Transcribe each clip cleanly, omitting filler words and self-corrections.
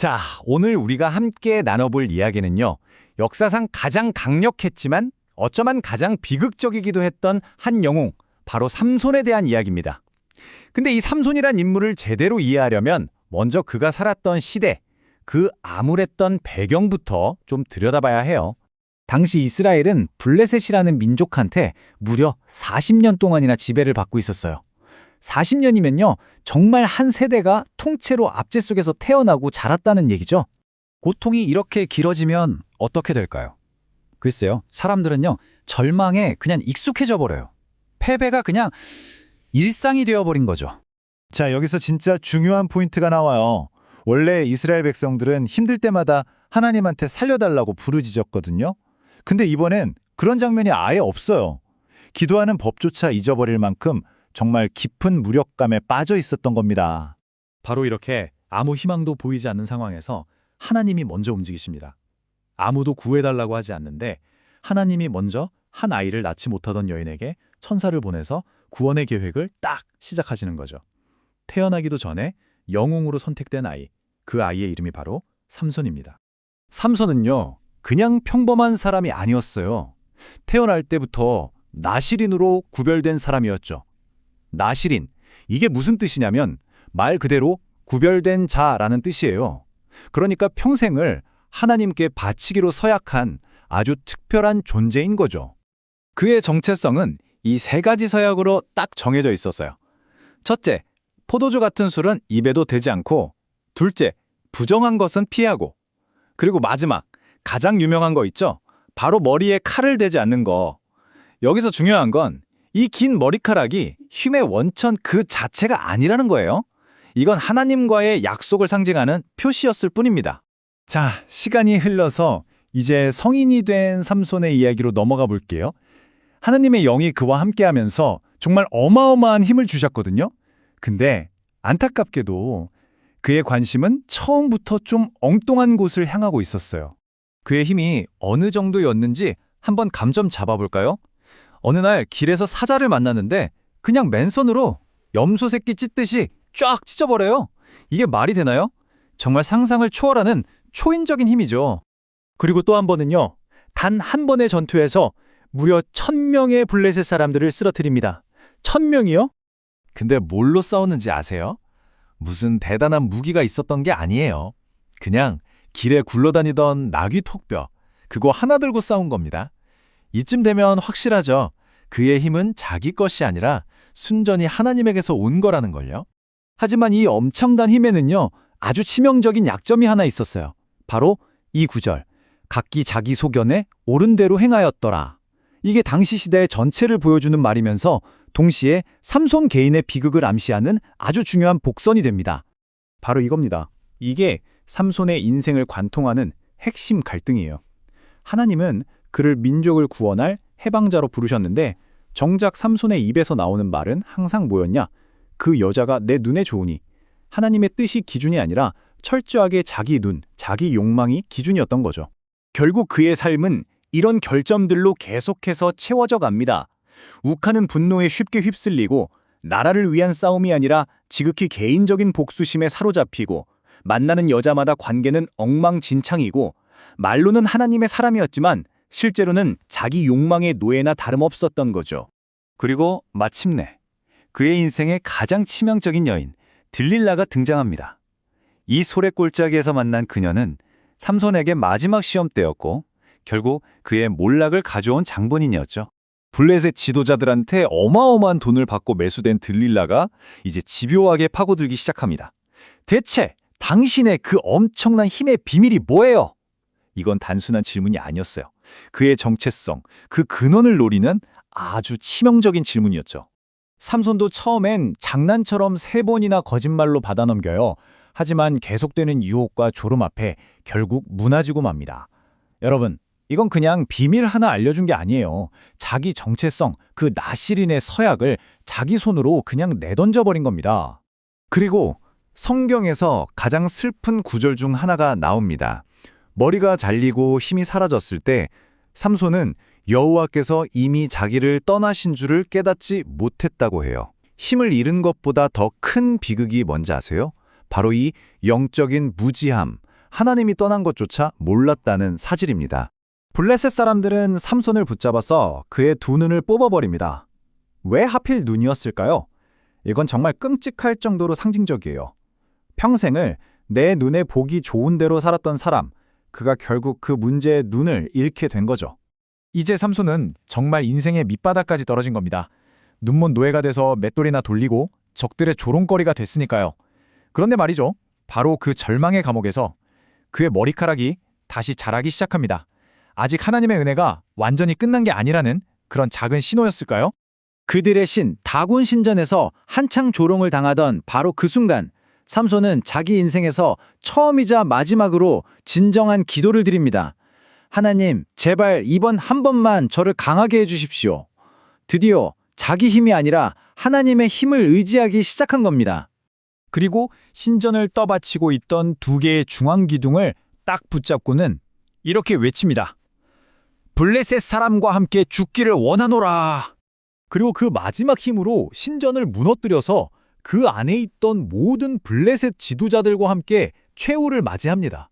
자, 오늘 우리가 함께 나눠볼 이야기는요. 역사상 가장 강력했지만 어쩌면 가장 비극적이기도 했던 한 영웅, 바로 삼손에 대한 이야기입니다. 근데 이 삼손이란 인물을 제대로 이해하려면 먼저 그가 살았던 시대, 그 암울했던 배경부터 좀 들여다봐야 해요. 당시 이스라엘은 블레셋이라는 민족한테 무려 40년 동안이나 지배를 받고 있었어요. 40년이면요, 정말 한 세대가 통째로 압제 속에서 태어나고 자랐다는 얘기죠. 고통이 이렇게 길어지면 어떻게 될까요? 글쎄요, 사람들은요, 절망에 그냥 익숙해져 버려요. 패배가 그냥 일상이 되어버린 거죠. 자, 여기서 진짜 중요한 포인트가 나와요. 원래 이스라엘 백성들은 힘들 때마다 하나님한테 살려달라고 부르짖었거든요. 근데 이번엔 그런 장면이 아예 없어요. 기도하는 법조차 잊어버릴 만큼 정말 깊은 무력감에 빠져 있었던 겁니다. 바로 이렇게 아무 희망도 보이지 않는 상황에서 하나님이 먼저 움직이십니다. 아무도 구해달라고 하지 않는데 하나님이 먼저 한 아이를 낳지 못하던 여인에게 천사를 보내서 구원의 계획을 딱 시작하시는 거죠. 태어나기도 전에 영웅으로 선택된 아이, 그 아이의 이름이 바로 삼손입니다. 삼손은요, 그냥 평범한 사람이 아니었어요. 태어날 때부터 나실인으로 구별된 사람이었죠. 나실인, 이게 무슨 뜻이냐면 말 그대로 구별된 자라는 뜻이에요. 그러니까 평생을 하나님께 바치기로 서약한 아주 특별한 존재인 거죠. 그의 정체성은 이 세 가지 서약으로 딱 정해져 있었어요. 첫째, 포도주 같은 술은 입에도 대지 않고, 둘째, 부정한 것은 피하고, 그리고 마지막, 가장 유명한 거 있죠? 바로 머리에 칼을 대지 않는 거. 여기서 중요한 건 이 긴 머리카락이 힘의 원천 그 자체가 아니라는 거예요. 이건 하나님과의 약속을 상징하는 표시였을 뿐입니다. 자, 시간이 흘러서 이제 성인이 된 삼손의 이야기로 넘어가 볼게요. 하나님의 영이 그와 함께하면서 정말 어마어마한 힘을 주셨거든요. 근데 안타깝게도 그의 관심은 처음부터 좀 엉뚱한 곳을 향하고 있었어요. 그의 힘이 어느 정도였는지 한번 감 좀 잡아볼까요? 어느 날 길에서 사자를 만났는데 그냥 맨손으로 염소 새끼 찢듯이 쫙 찢어버려요. 이게 말이 되나요? 정말 상상을 초월하는 초인적인 힘이죠. 그리고 또 한 번은요, 단 한 번의 전투에서 무려 1000명의 블레셋 사람들을 쓰러뜨립니다. 1000명이요? 근데 뭘로 싸웠는지 아세요? 무슨 대단한 무기가 있었던 게 아니에요. 그냥 길에 굴러다니던 나귀 톡뼈, 그거 하나 들고 싸운 겁니다. 이쯤 되면 확실하죠. 그의 힘은 자기 것이 아니라 순전히 하나님에게서 온 거라는 걸요. 하지만 이 엄청난 힘에는요, 아주 치명적인 약점이 하나 있었어요. 바로 이 구절, 각기 자기 소견에 옳은 대로 행하였더라. 이게 당시 시대의 전체를 보여주는 말이면서 동시에 삼손 개인의 비극을 암시하는 아주 중요한 복선이 됩니다. 바로 이겁니다. 이게 삼손의 인생을 관통하는 핵심 갈등이에요. 하나님은 그를 민족을 구원할 해방자로 부르셨는데 정작 삼손의 입에서 나오는 말은 항상 뭐였냐? 그 여자가 내 눈에 좋으니. 하나님의 뜻이 기준이 아니라 철저하게 자기 눈, 자기 욕망이 기준이었던 거죠. 결국 그의 삶은 이런 결점들로 계속해서 채워져 갑니다. 욱하는 분노에 쉽게 휩쓸리고 나라를 위한 싸움이 아니라 지극히 개인적인 복수심에 사로잡히고 만나는 여자마다 관계는 엉망진창이고 말로는 하나님의 사람이었지만 실제로는 자기 욕망의 노예나 다름없었던 거죠. 그리고 마침내 그의 인생의 가장 치명적인 여인 들릴라가 등장합니다. 이 소래골짜기에서 만난 그녀는 삼손에게 마지막 시험대였고 결국 그의 몰락을 가져온 장본인이었죠. 블레셋 지도자들한테 어마어마한 돈을 받고 매수된 들릴라가 이제 집요하게 파고들기 시작합니다. 대체 당신의 그 엄청난 힘의 비밀이 뭐예요? 이건 단순한 질문이 아니었어요. 그의 정체성, 그 근원을 노리는 아주 치명적인 질문이었죠. 삼손도 처음엔 장난처럼 3번이나 거짓말로 받아넘겨요. 하지만 계속되는 유혹과 졸음 앞에 결국 무너지고 맙니다. 여러분, 이건 그냥 비밀 하나 알려준 게 아니에요. 자기 정체성, 그 나실인의 서약을 자기 손으로 그냥 내던져버린 겁니다. 그리고 성경에서 가장 슬픈 구절 중 하나가 나옵니다. 머리가 잘리고 힘이 사라졌을 때 삼손은 여호와께서 이미 자기를 떠나신 줄을 깨닫지 못했다고 해요. 힘을 잃은 것보다 더 큰 비극이 뭔지 아세요? 바로 이 영적인 무지함, 하나님이 떠난 것조차 몰랐다는 사실입니다. 블레셋 사람들은 삼손을 붙잡아서 그의 두 눈을 뽑아버립니다. 왜 하필 눈이었을까요? 이건 정말 끔찍할 정도로 상징적이에요. 평생을 내 눈에 보기 좋은 대로 살았던 사람, 그가 결국 그 문제의 눈을 잃게 된 거죠. 이제 삼손은 정말 인생의 밑바닥까지 떨어진 겁니다. 눈먼 노예가 돼서 맷돌이나 돌리고 적들의 조롱거리가 됐으니까요. 그런데 말이죠. 바로 그 절망의 감옥에서 그의 머리카락이 다시 자라기 시작합니다. 아직 하나님의 은혜가 완전히 끝난 게 아니라는 그런 작은 신호였을까요? 그들의 신 다곤 신전에서 한창 조롱을 당하던 바로 그 순간 삼손은 자기 인생에서 처음이자 마지막으로 진정한 기도를 드립니다. 하나님, 제발 이번 한 번만 저를 강하게 해주십시오. 드디어 자기 힘이 아니라 하나님의 힘을 의지하기 시작한 겁니다. 그리고 신전을 떠받치고 있던 두 개의 중앙 기둥을 딱 붙잡고는 이렇게 외칩니다. 블레셋 사람과 함께 죽기를 원하노라. 그리고 그 마지막 힘으로 신전을 무너뜨려서 그 안에 있던 모든 블레셋 지도자들과 함께 최후를 맞이합니다.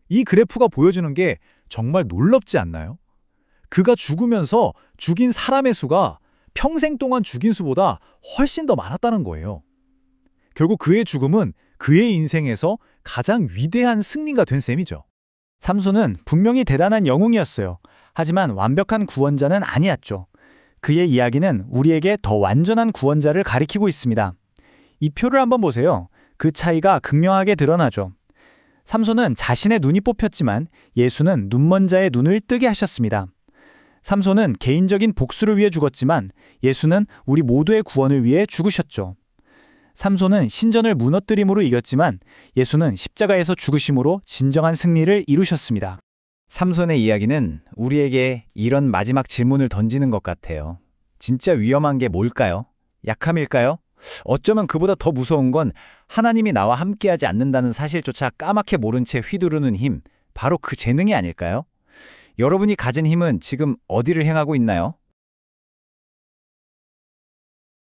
이 그래프가 보여주는 게 정말 놀랍지 않나요? 그가 죽으면서 죽인 사람의 수가 평생 동안 죽인 수보다 훨씬 더 많았다는 거예요. 결국 그의 죽음은 그의 인생에서 가장 위대한 승리가 된 셈이죠. 삼손은 분명히 대단한 영웅이었어요. 하지만 완벽한 구원자는 아니었죠. 그의 이야기는 우리에게 더 완전한 구원자를 가리키고 있습니다. 이 표를 한번 보세요. 그 차이가 극명하게 드러나죠. 삼손은 자신의 눈이 뽑혔지만 예수는 눈먼 자의 눈을 뜨게 하셨습니다. 삼손은 개인적인 복수를 위해 죽었지만 예수는 우리 모두의 구원을 위해 죽으셨죠. 삼손은 신전을 무너뜨림으로 이겼지만 예수는 십자가에서 죽으심으로 진정한 승리를 이루셨습니다. 삼손의 이야기는 우리에게 이런 마지막 질문을 던지는 것 같아요. 진짜 위험한 게 뭘까요? 약함일까요? 어쩌면 그보다 더 무서운 건 하나님이 나와 함께하지 않는다는 사실조차 까맣게 모른 채 휘두르는 힘, 바로 그 재능이 아닐까요? 여러분이 가진 힘은 지금 어디를 향하고 있나요?